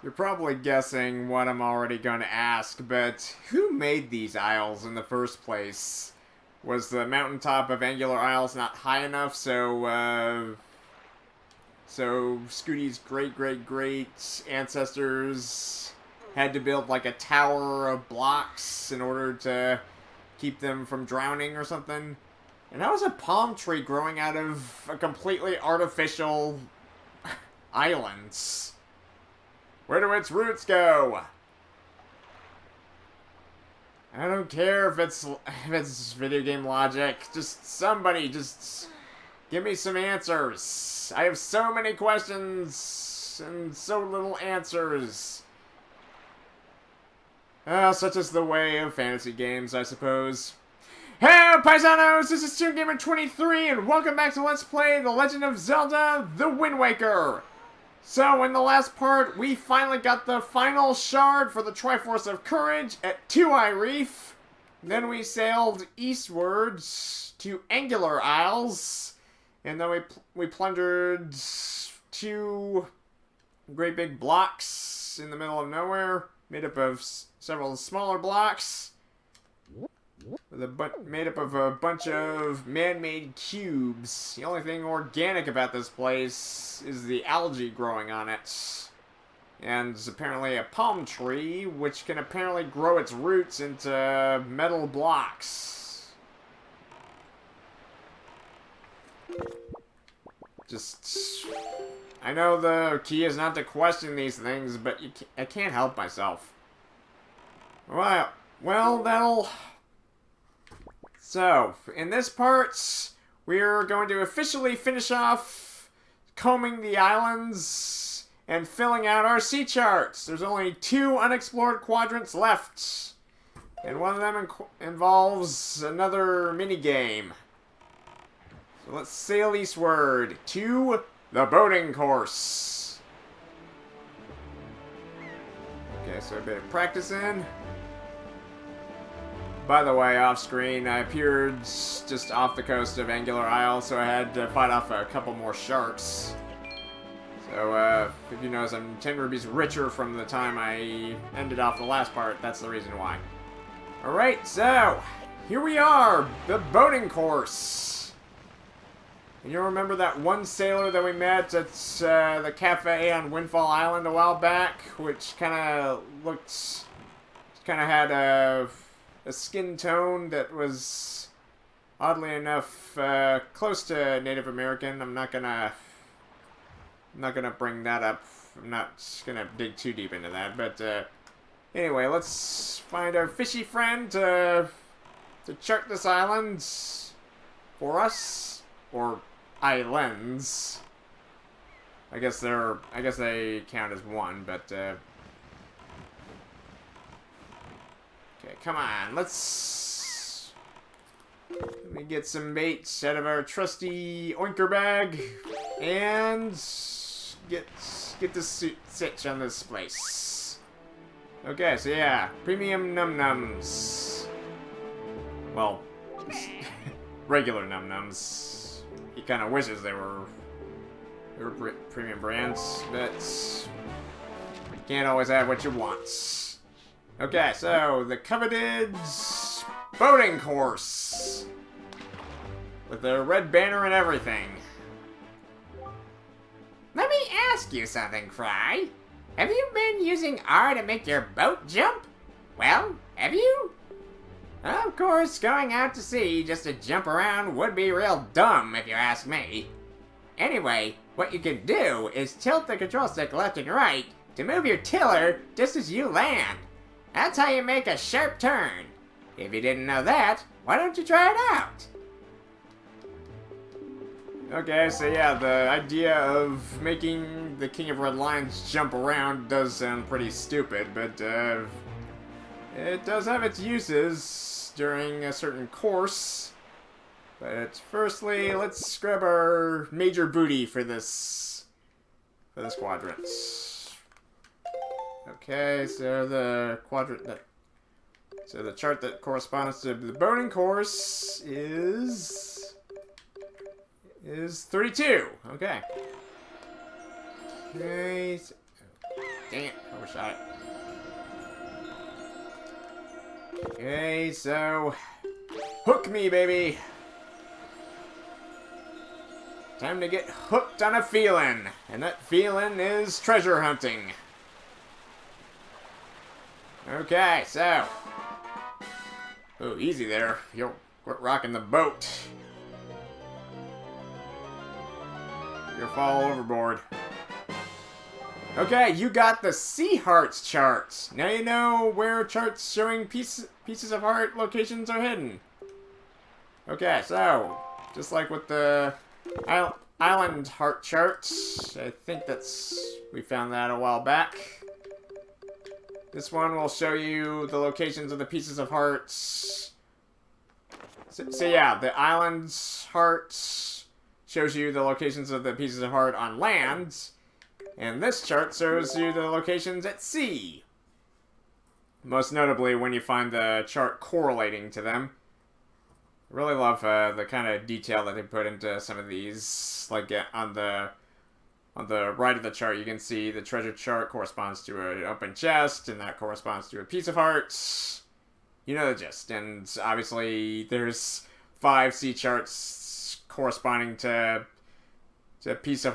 You're probably guessing what I'm already going to ask, but who made these isles in the first place? Was the mountaintop of Angular Isles not high enough, so Scooty's great ancestors had to build like a tower of blocks in order to keep them from drowning or something? And how is a palm tree growing out of a completely artificial islands? Where do its roots go? I don't care if it's video game logic. Just somebody, just give me some answers. I have so many questions and so little answers. Such is the way of fantasy games, I suppose. Hey, paisanos! This is ToonGamer23, and welcome back to Let's Play The Legend of Zelda: The Wind Waker! So, in the last part, we finally got the final shard for the Triforce of Courage at Two-Eye Reef. Then we sailed eastwards to Angular Isles. And then we plundered two great big blocks in the middle of nowhere, made up of several smaller blocks. Made up of a bunch of man-made cubes. The only thing organic about this place is the algae growing on it. And there's apparently a palm tree, which can apparently grow its roots into metal blocks. I know the key is not to question these things, but I can't help myself. Well, So, in this part, we're going to officially finish off combing the islands and filling out our sea charts. There's only 2 unexplored quadrants left, and one of them involves another minigame. So let's sail eastward to the boating course. Okay, so a bit of practice in. By the way, off screen, I appeared just off the coast of Angular Isle, so I had to fight off a couple more sharks. So, if you notice, I'm 10 rubies richer from the time I ended off the last part. That's the reason why. Alright, so, here we are, the boating course. And you'll remember that one sailor that we met at the cafe on Windfall Island a while back, which kind of had a skin tone that was, oddly enough, close to Native American. I'm not gonna bring that up. I'm not gonna dig too deep into that. But anyway, let's find our fishy friend to chart this island for us, or islands. I guess they count as one, but. Okay, come on, let me get some bait out of our trusty oinker bag, and get this sitch on this place. Okay, so yeah, premium num-nums. Well, regular num-nums. He kind of wishes they were premium brands, but you can't always have what you want. Okay, so the coveted boating course with the red banner and everything. Let me ask you something, Fry. Have you been using R to make your boat jump? Well, have you? Of course, going out to sea just to jump around would be real dumb if you ask me. Anyway, what you can do is tilt the control stick left and right to move your tiller just as you land. That's how you make a sharp turn. If you didn't know that, why don't you try it out? Okay, so yeah, the idea of making the King of Red Lions jump around does sound pretty stupid, but it does have its uses during a certain course. But firstly, let's grab our major booty for this quadrant. Okay, so the chart that corresponds to the boating course is 32. Okay. Okay. Dang it. Overshot it. Okay, so... Hook me, baby! Time to get hooked on a feeling. And that feeling is treasure hunting. Okay, so... Oh, easy there. You'll quit rocking the boat. You'll fall overboard. Okay, you got the Sea Hearts chart. Now you know where charts showing pieces of heart locations are hidden. Okay, so, just like with the island heart chart, I think we found that a while back. This one will show you the locations of the pieces of hearts. So yeah, the island heart shows you the locations of the pieces of heart on land. And this chart shows you the locations at sea. Most notably when you find the chart correlating to them. I really love the kind of detail that they put into some of these. Like on the right of the chart, you can see the treasure chart corresponds to an open chest, and that corresponds to a piece of heart. You know the gist. And obviously, there's 5 sea charts corresponding to pieces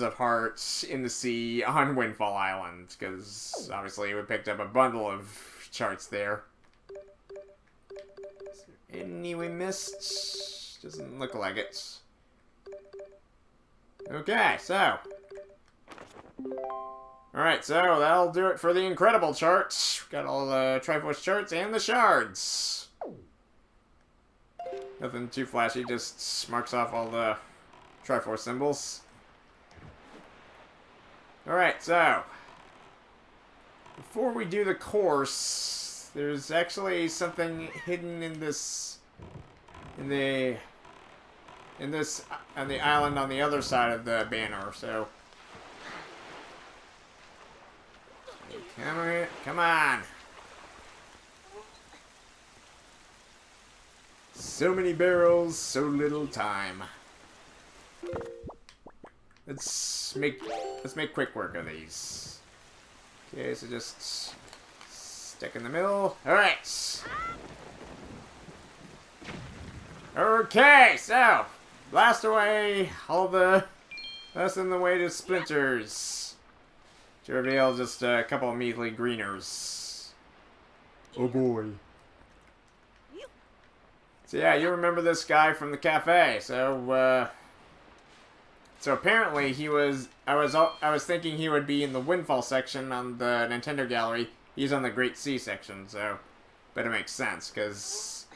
of hearts in the sea on Windfall Island, because obviously we picked up a bundle of charts there. Is there any we missed? Doesn't look like it. Okay, so. Alright, so that'll do it for the incredible charts. Got all the Triforce charts and the shards. Nothing too flashy, just marks off all the Triforce symbols. Alright, so before we do the course, there's actually something hidden in this on the island on the other side of the banner, so come on. So many barrels, so little time. Let's make quick work of these. Okay, so just stick in the middle. Alright. Okay, so blast away all the less in the way to splinters. To reveal just a couple of measly greeners. Oh boy. So yeah, you remember this guy from the cafe. So apparently he was. I was thinking he would be in the Windfall section on the Nintendo Gallery. He's on the Great Sea section, so but it makes sense because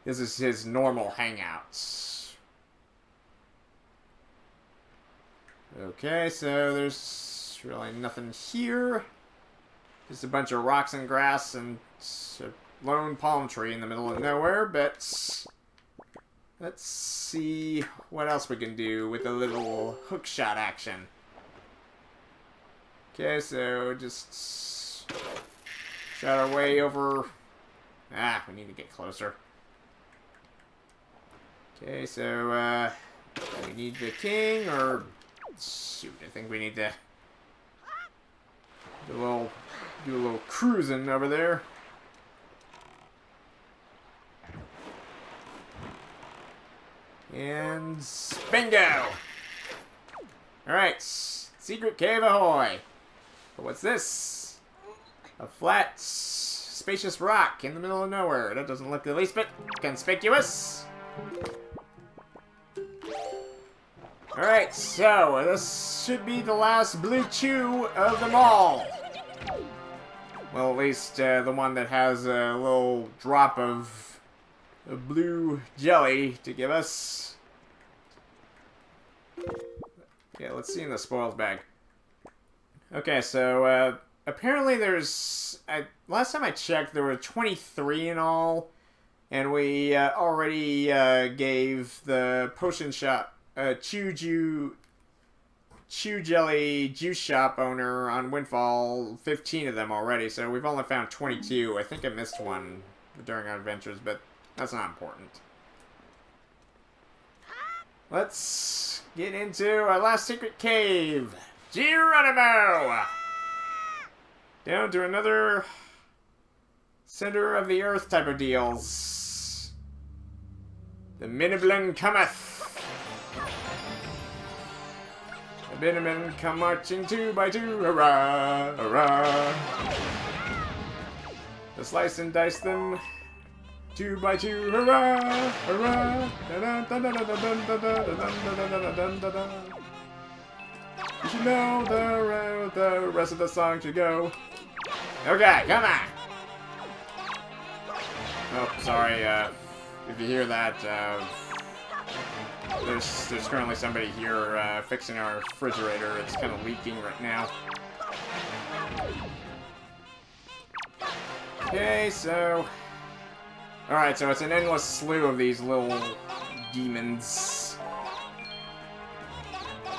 this is his normal hangout. Okay, so there's really nothing here. Just a bunch of rocks and grass and a lone palm tree in the middle of nowhere, but let's see what else we can do with a little hook shot action. Okay, so just shot our way over. We need to get closer. Okay, so we need the king, or shoot, I think we need to do a little cruising over there. And bingo! Alright, secret cave ahoy! But what's this? A flat, spacious rock in the middle of nowhere. That doesn't look the least bit conspicuous. Alright, so this should be the last blue chew of them all. Well, at least the one that has a little drop of blue jelly to give us. Yeah, let's see in the spoils bag. Okay, so apparently there's... last time I checked, there were 23 in all. And we already gave the potion shop, Chew Jelly Juice Shop owner on Windfall 15 of them already. So we've only found 22. I think I missed one during our adventures, but that's not important. Let's get into our last secret cave. Geronimo! down to another center of the earth type of deals. The Miniblin cometh. The Miniblin come marching 2 by 2, hurrah, hurrah. To slice and dice them 2 by 2, hurrah, hurrah. You should know the rest of the song should go. Okay, come on. Oh, sorry, if you hear that, there's currently somebody here, fixing our refrigerator. It's kind of leaking right now. Okay, so... Alright, so it's an endless slew of these little demons.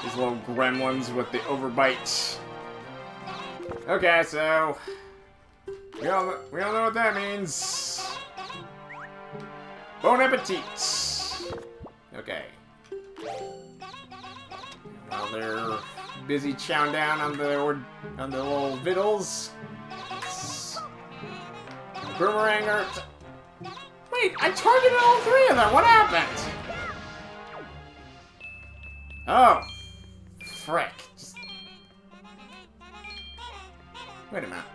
These little gremlins with the overbite. Okay, so... We all know what that means. Bon appetit! Okay. While they're busy chowing down on the little vittles. Boomerang are... Wait, I targeted all 3 of them! What happened? Oh. Frick. Just... Wait a minute.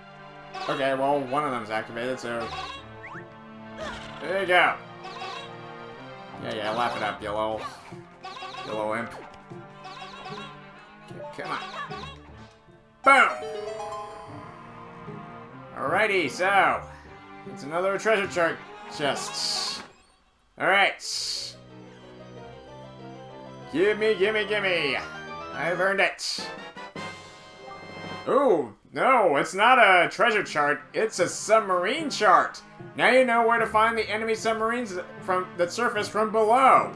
Okay, well, one of them's activated, so... There you go. Yeah, laugh it up, you little imp. Okay, come on. Boom! Alrighty, so... It's another treasure chart chest. Alright. Gimme! I've earned it. Ooh, no, it's not a treasure chart. It's a submarine chart. Now you know where to find the enemy submarines that surface from below.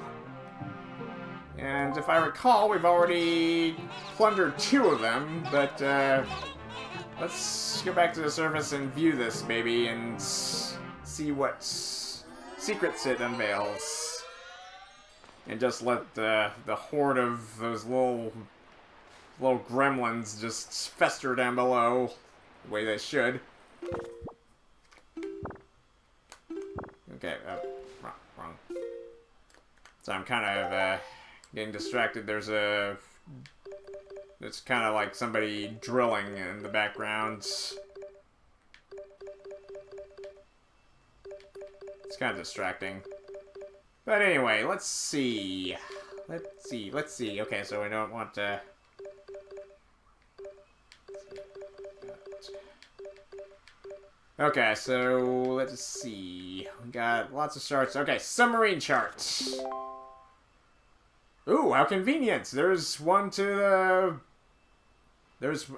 And if I recall, we've already plundered 2 of them, but let's go back to the surface and view this baby and see what secrets it unveils. And just let the horde of those little gremlins just fester down below the way they should. Okay, wrong. So I'm kind of getting distracted. It's kind of like somebody drilling in the background. It's kind of distracting. But anyway, let's see. Okay, so we don't want to... Okay, so let's see. We got lots of charts. Okay, submarine chart. Ooh, how convenient. There's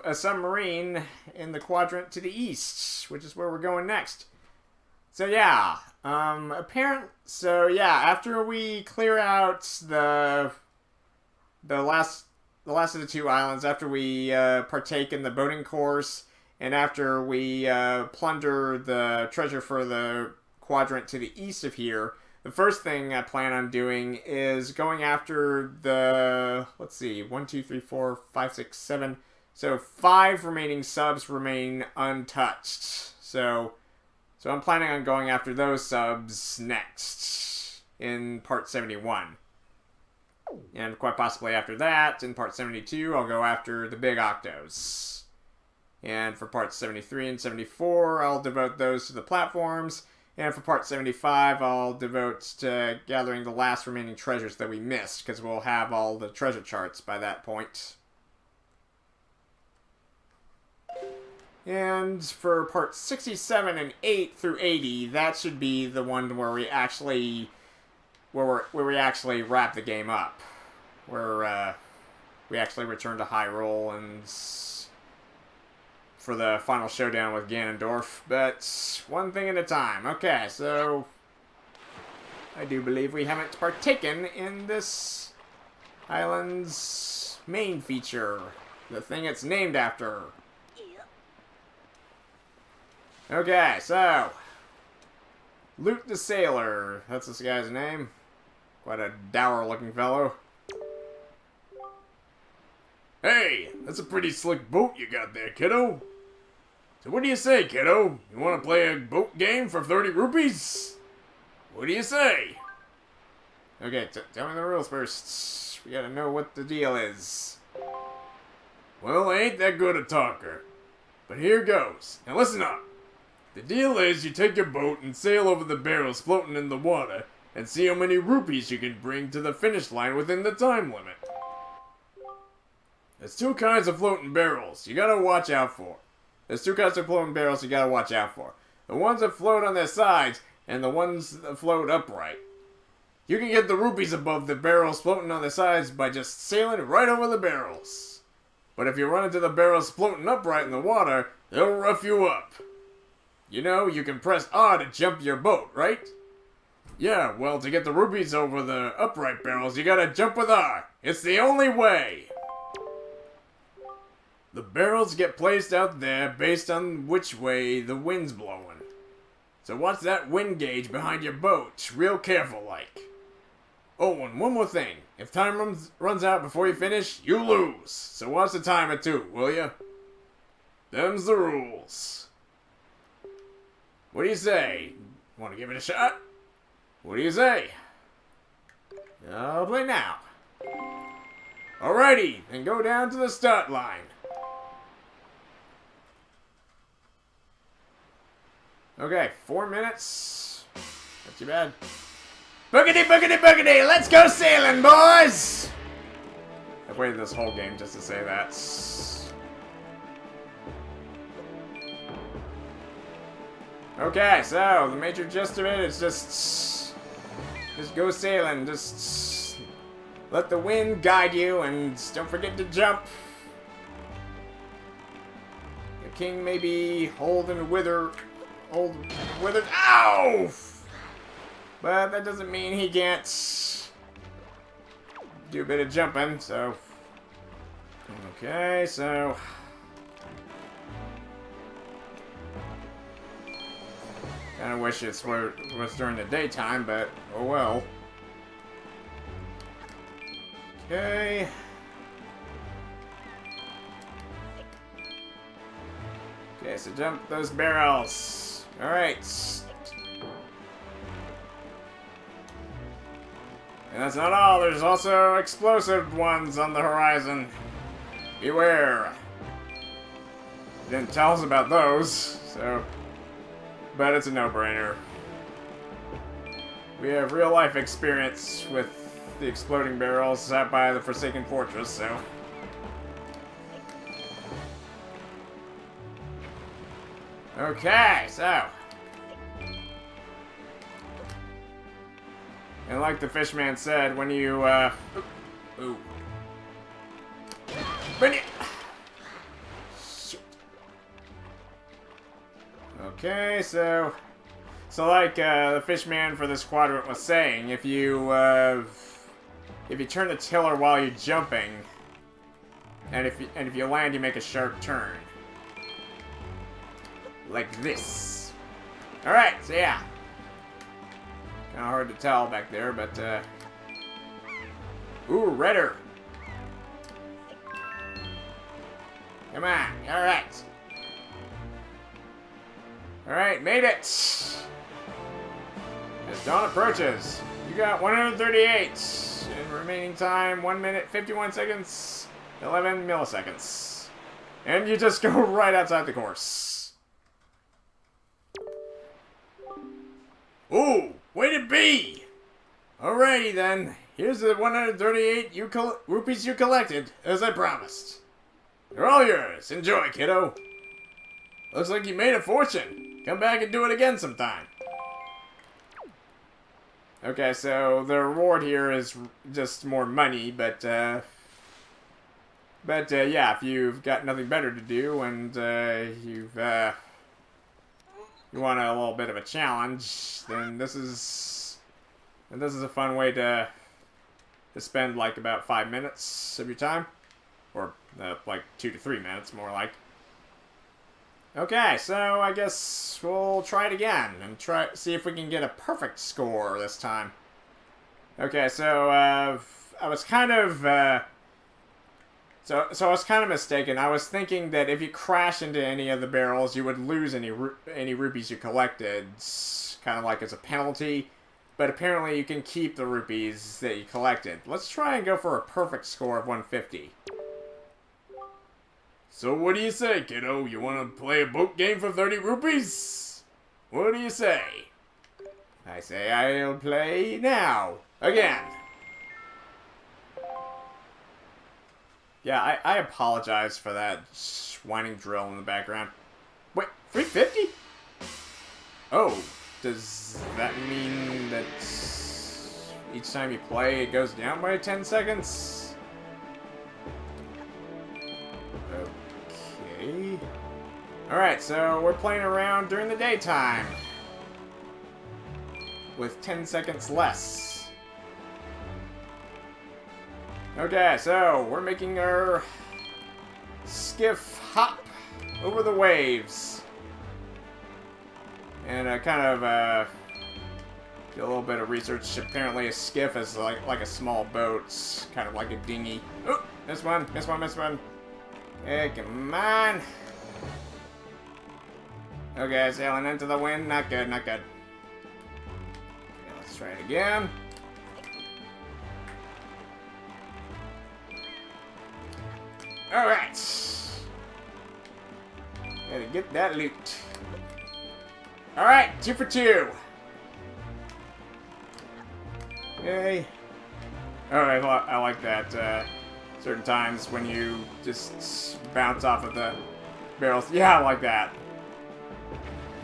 a submarine in the quadrant to the east, which is where we're going next. So yeah, after we clear out the last of the 2 islands, after we partake in the boating course, and after we plunder the treasure for the quadrant to the east of here, the first thing I plan on doing is going after the, let's see, 1, 2, 3, 4, 5, 6, 7. So 5 remaining subs remain untouched. So I'm planning on going after those subs next in part 71. And quite possibly after that, in part 72, I'll go after the big octos. And for parts 73 and 74, I'll devote those to the platforms. And for part 75, I'll devote to gathering the last remaining treasures that we missed, because we'll have all the treasure charts by that point. And for parts 67 and 8 through 80, that should be the one where we actually wrap the game up. Where we actually return to Hyrule and for the final showdown with Ganondorf, but one thing at a time. Okay, so I do believe we haven't partaken in this island's main feature, the thing it's named after. Okay, so Luke the Sailor, that's this guy's name. Quite a dour looking fellow. Hey, that's a pretty slick boat you got there, kiddo. So what do you say, kiddo? You want to play a boat game for 30 rupees? What do you say? Okay, tell me the rules first. We gotta know what the deal is. Well, I ain't that good a talker. But here goes. Now listen up. The deal is you take your boat and sail over the barrels floating in the water and see how many rupees you can bring to the finish line within the time limit. There's two kinds of floating barrels you gotta watch out for. There's two kinds of floating barrels you gotta watch out for. The ones that float on their sides and the ones that float upright. You can get the rupees above the barrels floating on their sides by just sailing right over the barrels. But if you run into the barrels floating upright in the water, they'll rough you up. You know, you can press R to jump your boat, right? Yeah, well, to get the rupees over the upright barrels, you gotta jump with R. It's the only way. The barrels get placed out there based on which way the wind's blowing. So watch that wind gauge behind your boat, real careful like. Oh, and one more thing. If time runs out before you finish, you lose. So watch the timer too, will ya? Them's the rules. What do you say? Want to give it a shot? What do you say? I'll play now. Alrighty, then go down to the start line. Okay, 4 minutes. Not too bad. Boogity, boogity, boogity! Let's go sailing, boys! I've waited this whole game just to say that. Okay, so the major gist of it is just go sailing. Just let the wind guide you, and don't forget to jump. The king may be old and withered. Ow! But that doesn't mean he can't do a bit of jumping, so. Okay, so. Kinda wish it was during the daytime, but oh well. Okay. Okay, so jump those barrels. Alright. And that's not all, there's also explosive ones on the horizon. Beware. Didn't tell us about those, so. But it's a no-brainer. We have real-life experience with the exploding barrels out by the Forsaken Fortress, so. Okay, so. And like the fishman said, when you, ooh. When you... Shoot. Okay, so like, the fishman for this quadrant was saying, if you turn the tiller while you're jumping, and if you land, you make a sharp turn. Like this. Alright, so yeah. Kinda hard to tell back there, but, ooh, rudder. Come on, alright. Alright, made it. As dawn approaches, you got 138. In remaining time, 1 minute, 51 seconds, 11 milliseconds. And you just go right outside the course. Ooh! Way to be! Alrighty then, here's the 138 rupees you collected, as I promised. They're all yours. Enjoy, kiddo. Looks like you made a fortune. Come back and do it again sometime. Okay, so the reward here is just more money, but yeah, if you've got nothing better to do and you want a little bit of a challenge, then this is a fun way to spend like about 5 minutes of your time, or like 2 to 3 minutes, more like. Okay, so I guess we'll try it again and see if we can get a perfect score this time. Okay, so I was kind of So I was kind of mistaken. I was thinking that if you crash into any of the barrels, you would lose any rupees you collected, kind of like as a penalty. But apparently you can keep the rupees that you collected. Let's try and go for a perfect score of 150. So what do you say, kiddo? You want to play a boat game for 30 rupees? What do you say? I say I'll play now. Again. Yeah, I apologize for that whining drill in the background. Wait, 350? Oh, does that mean that each time you play it goes down by 10 seconds? Okay. Alright, so we're playing around during the daytime. With 10 seconds less. Okay, so we're making our skiff hop over the waves. And kind of do a little bit of research. Apparently a skiff is like a small boat. It's kind of like a dinghy. Oh, missed one. Okay, come on. Okay, sailing into the wind. Not good. Okay, let's try it again. Alright. Gotta get that loot. Alright, 2 for 2. Yay. Alright, I like that. Certain times when you just bounce off of the barrels. Yeah, I like that.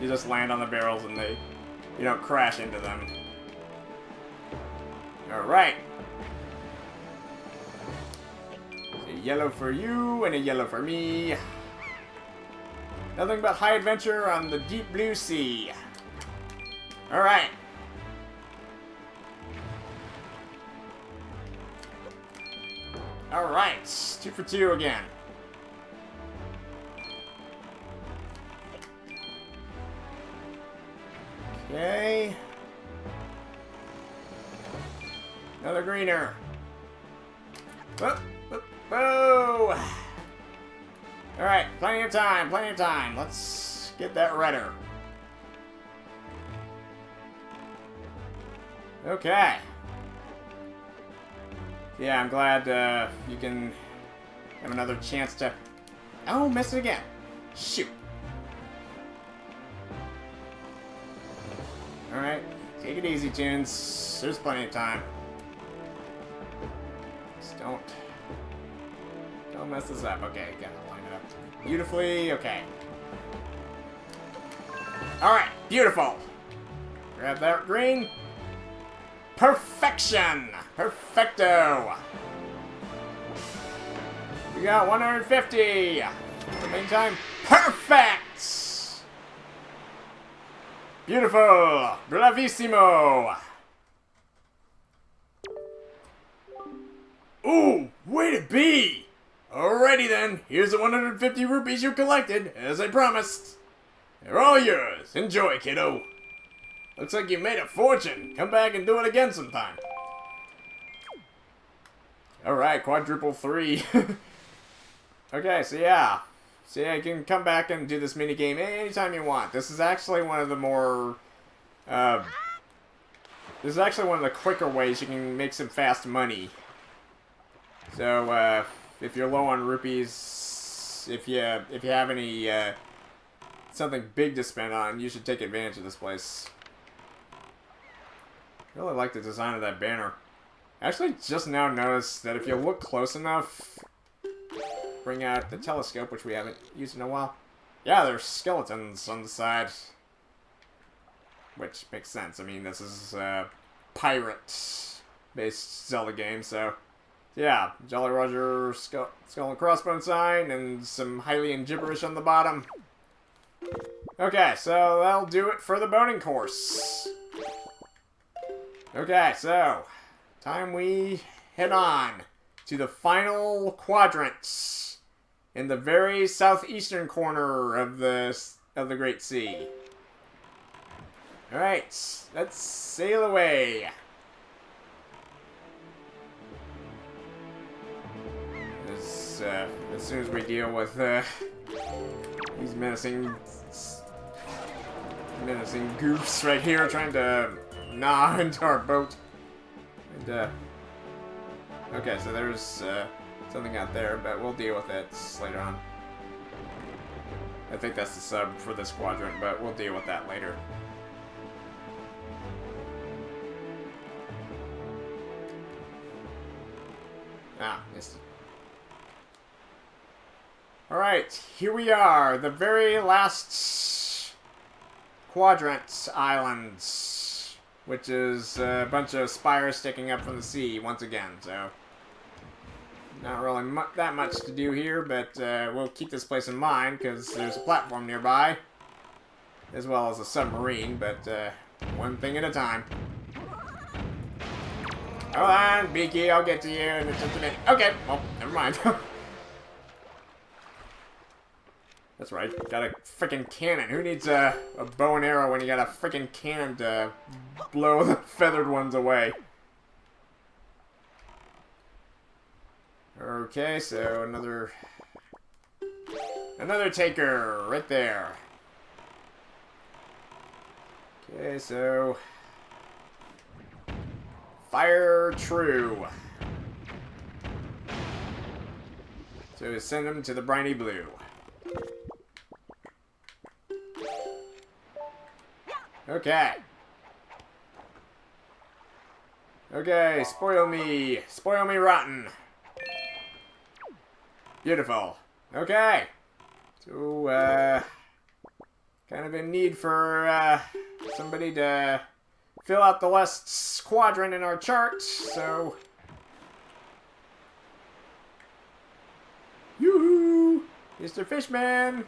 You just land on the barrels and you don't crash into them. Alright. A yellow for you and a yellow for me. Nothing but high adventure on the deep blue sea. Alright. Alright. 2 for 2 again. Okay. Another greener. Whoop. Whoa! Alright, plenty of time. Let's get that rudder. Okay. Yeah, I'm glad you can have another chance to... Oh, missed it again. Shoot. Alright, take it easy, Tunes. There's plenty of time. Just don't mess this up. Okay, gotta line it up beautifully. Okay. Alright, beautiful. Grab that green. Perfection! Perfecto! We got 150! In the meantime, perfect! Beautiful! Bravissimo! Ooh, way to be! Alrighty then, here's the 150 rupees you collected, as I promised. They're all yours. Enjoy, kiddo. Looks like you made a fortune. Come back and do it again sometime. Alright, quadruple 3. Okay, so yeah. So yeah, you can come back and do this minigame anytime you want. This is actually one of the more... this is actually one of the quicker ways you can make some fast money. So, if you're low on rupees, if you have any something big to spend on, you should take advantage of this place. I really like the design of that banner. I actually just now noticed that if you look close enough, bring out the telescope, which we haven't used in a while. Yeah, there's skeletons on the side, which makes sense. I mean, this is a pirate-based Zelda game, so. Yeah, Jolly Roger skull and crossbone sign, and some Hylian gibberish on the bottom. Okay, so that'll do it for the boating course. Okay, so time we head on to the final quadrants in the very southeastern corner of the Great Sea. All right, let's sail away. as soon as we deal with these menacing goofs right here trying to gnaw into our boat. And, okay, so there's something out there, but we'll deal with it later on. I think that's the sub for this quadrant, but we'll deal with that later. Ah, missed it. Alright, here we are, the very last quadrant islands, which is a bunch of spires sticking up from the sea once again, so not really that much to do here, but we'll keep this place in mind because there's a platform nearby, as well as a submarine, but one thing at a time. Hold on, Beaky, I'll get to you in just a minute. Okay, well, never mind. That's right, got a freaking cannon. Who needs a bow and arrow when you got a freaking cannon to blow the feathered ones away? Okay, so another taker right there. Okay, so fire true. So send them to the briny blue. Okay. Okay, spoil me rotten. Beautiful. Okay. So, kind of in need for, somebody to fill out the last quadrant in our chart, so... Yoo-hoo! Mr. Fishman!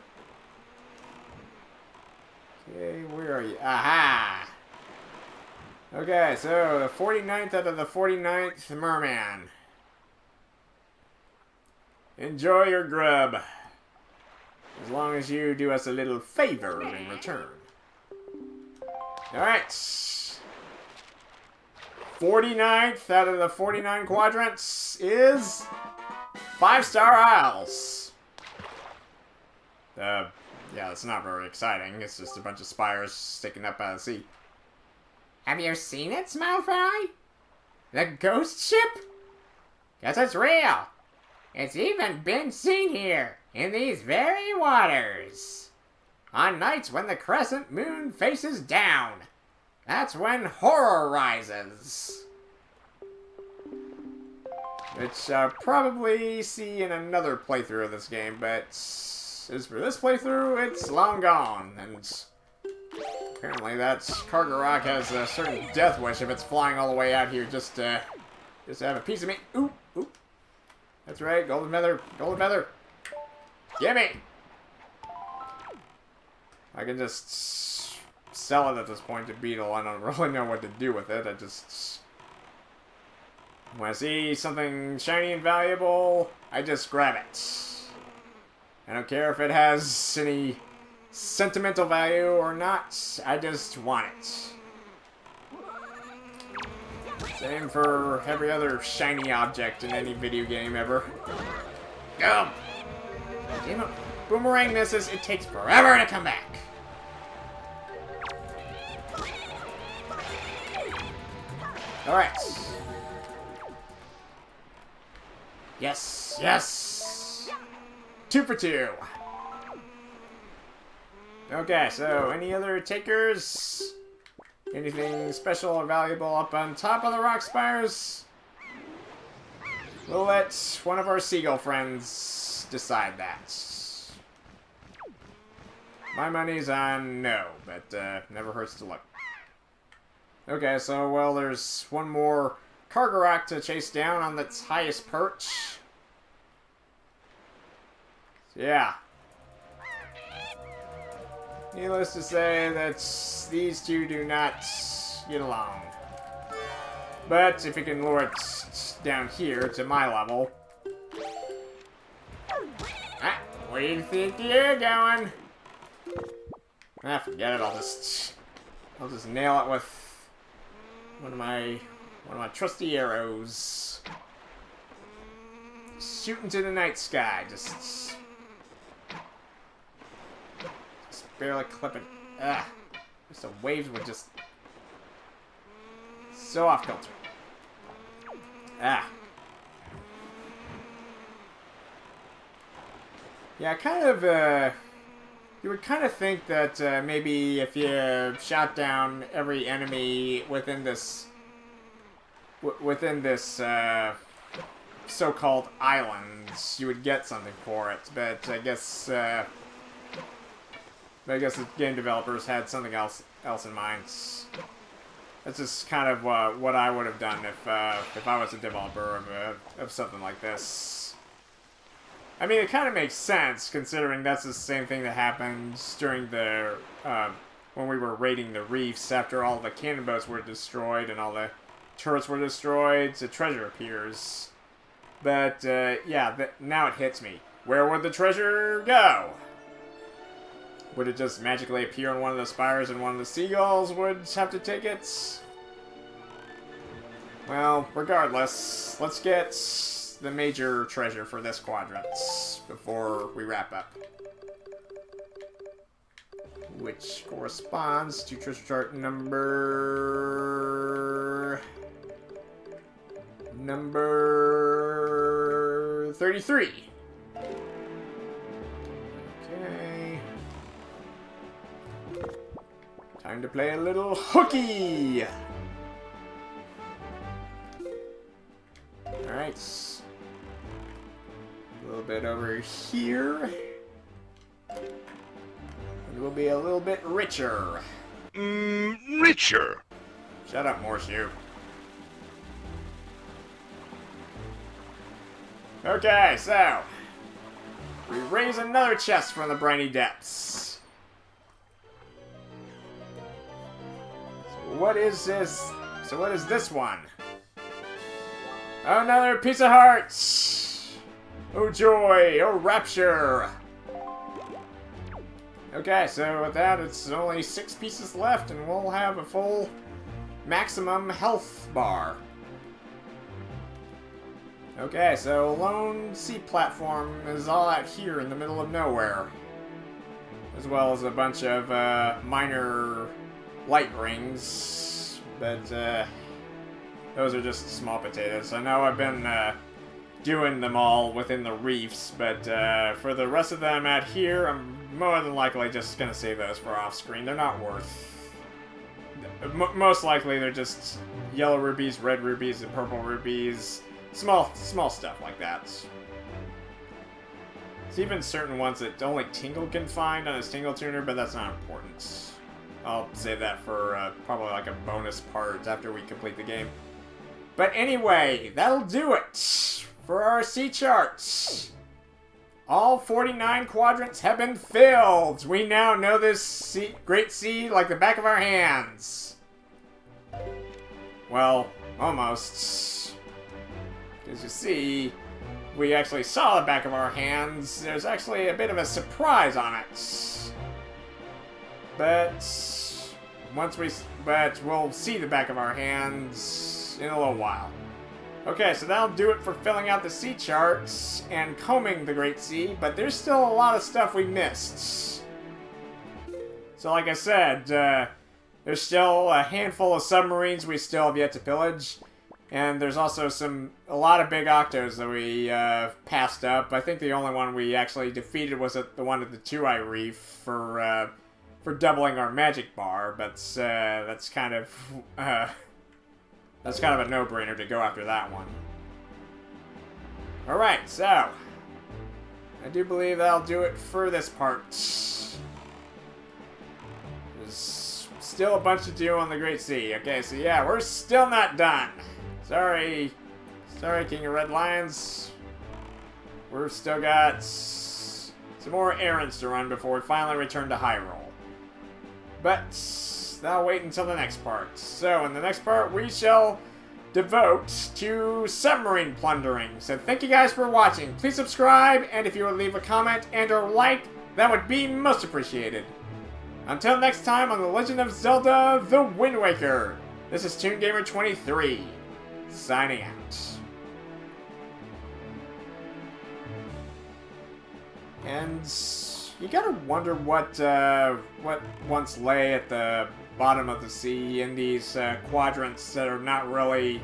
Okay, where are you? Aha! Okay, so the 49th out of the 49th merman. Enjoy your grub. As long as you do us a little favor in return. Alright. 49th out of the 49 quadrants is 5-star Isles. Yeah, it's not very exciting. It's just a bunch of spires sticking up out of the sea. Have you seen it, Smile Fry? The ghost ship? Guess it's real. It's even been seen here, in these very waters. On nights when the crescent moon faces down. That's when horror rises. Which I'll probably see in another playthrough of this game, but as for this playthrough, it's long gone, and apparently that Kargarok has a certain death wish if it's flying all the way out here just to have a piece of me. Ooh, ooh. That's right, golden feather, golden feather. Gimme! I can just sell it at this point to Beetle. I don't really know what to do with it. I just... when I see something shiny and valuable, I just grab it. I don't care if it has any sentimental value or not. I just want it. Same for every other shiny object in any video game ever. Go! Damn it. Boomerang misses. It takes forever to come back. Alright. Yes, yes! 2 for 2. Okay, so any other takers? Anything special or valuable up on top of the rock spires? We'll let one of our seagull friends decide that. My money's on no, but never hurts to look. Okay, so, well, there's one more Kargarok to chase down on its highest perch. So, yeah. Needless to say that these two do not get along. But if you can lure it down here to my level... Ah, where do you think you're going? Ah, forget it. I'll just nail it with one of my trusty arrows. shoot into the night sky. Just barely clipping. Ugh. Just the waves were just so off kilter. Ah. Yeah, kind of, you would kind of think that maybe if you shot down every enemy within this so-called island, you would get something for it. But I guess the game developers had something else in mind. That's just kind of what I would have done if I was a developer of something like this. I mean, it kind of makes sense, considering that's the same thing that happened during the, when we were raiding the reefs after all the cannon boats were destroyed and all the turrets were destroyed, the treasure appears. But, yeah, now it hits me. Where would the treasure go? Would it just magically appear on one of the spires and one of the seagulls would have to take it? Well, regardless, let's get the major treasure for this quadrant before we wrap up. Which corresponds to treasure chart number 33. Okay. Time to play a little hooky! Alright. A little bit over here. And we'll be a little bit richer. Richer. Shut up, Morseshoe. Okay, so we raise another chest from the briny depths. So what is this? So what is this one? Another piece of hearts! Oh joy! Oh rapture! Okay, so with that, it's only 6 pieces left, and we'll have a full maximum health bar. Okay, so Lone Sea Platform is all out here in the middle of nowhere. As well as a bunch of minor light rings, but those are just small potatoes. I know I've been doing them all within the reefs, but for the rest of them out here, I'm more than likely just gonna save those for off-screen. They're not worth... most likely they're just yellow rubies, red rubies, and purple rubies. Small stuff like that. There's even certain ones that only Tingle can find on his Tingle Tuner, but that's not important. I'll save that for probably like a bonus part after we complete the game. But anyway, that'll do it for our sea charts. All 49 quadrants have been filled. We now know this great sea like the back of our hands. Well, almost. As you see, we actually saw the back of our hands. There's actually a bit of a surprise on it. But we'll see the back of our hands in a little while. Okay, so that'll do it for filling out the sea charts and combing the Great Sea, but there's still a lot of stuff we missed. So like I said, there's still a handful of submarines we still have yet to pillage. And there's also a lot of big octos that we passed up. I think the only one we actually defeated was the one at the Two-Eye Reef for doubling our magic bar. But that's kind of a no-brainer to go after that one. All right, so I do believe that'll do it for this part. There's still a bunch to do on the Great Sea. Okay, so yeah, we're still not done. Sorry, King of Red Lions. We've still got some more errands to run before we finally return to Hyrule. But that'll wait until the next part. So in the next part, we shall devote to submarine plundering. So thank you guys for watching. Please subscribe, and if you would leave a comment and or like, that would be most appreciated. Until next time on The Legend of Zelda: The Wind Waker, this is ToonGamer23. Signing out. And you gotta wonder what once lay at the bottom of the sea in these quadrants that are not really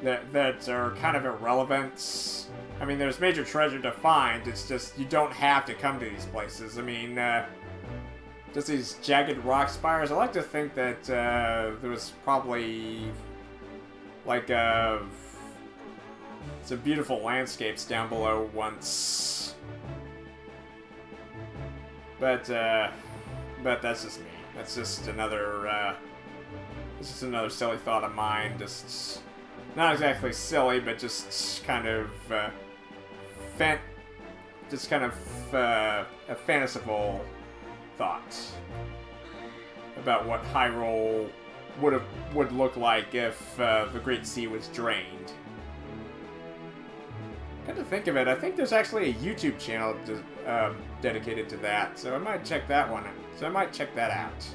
that are kind of irrelevant. I mean, there's major treasure to find. It's just you don't have to come to these places. I mean, just these jagged rock spires. I like to think that there was probably like some beautiful landscapes down below once. But that's just me. That's just another silly thought of mine. Just not exactly silly, but just kind of a fanciful thought about what Hyrule would look like if the Great Sea was drained. Come to think of it, I think there's actually a YouTube channel dedicated to that, so I might check that one out. So I might check that out.